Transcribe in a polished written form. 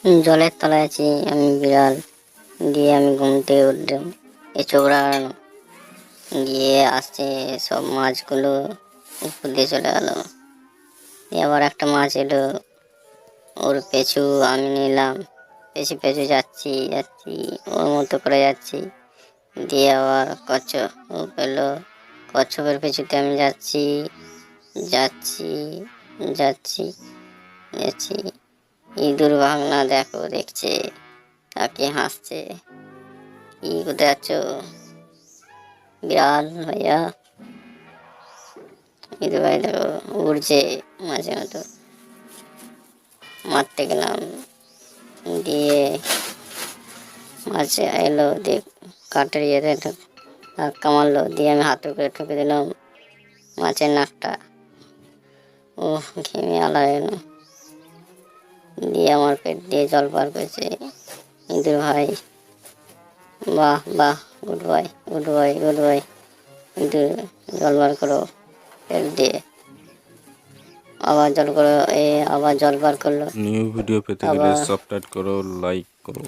জলের তলায় আছি আমি বিড়াল। দিয়ে আমি ঘুম থেকে উঠলাম, এ চোখ রাঙানো দিয়ে আসছে সব মাছগুলো উপর দিয়ে চলে গেল। দিয়ে আবার একটা মাছ এলো, ওর পেছু আমি নিলাম, পেছু পেছু যাচ্ছি যাচ্ছি ওর মতো করে যাচ্ছি। দিয়ে আবার কচ্ছপ পেলো, কচ্ছপের পেছুতে আমি যাচ্ছি যাচ্ছি যাচ্ছি যাচ্ছি। ইঁদুর ভাঙনা দেখো দেখছে, তাকে হাসছে। কি কোথায় যাচ্ছ বিড়াল ভাইয়া? ইঁদুর ভাই দেখো উড়ছে মাঝে মতো। মারতে গেলাম, দিয়ে মাছে এলো, দিয়ে কাঠের ইয়েতে ধাক্কা মারলো, দিয়ে আমি হাতে করে ঠুকে দিলাম মাছের নাকটা। ও ঘেমে আলা এলো, দিয়ে আমার পেট দিয়ে জল পার করেছে ইঁদুর ভাই। বাহ বাহ, good boy good boy good boy. ইঁদুর জল বার করো পেট দিয়ে, আবার জল করো, আবার জল বার করলো নিউ ভিডিও পেতে গেলে আবার। সাবস্ক্রাইব করো, লাইক করো।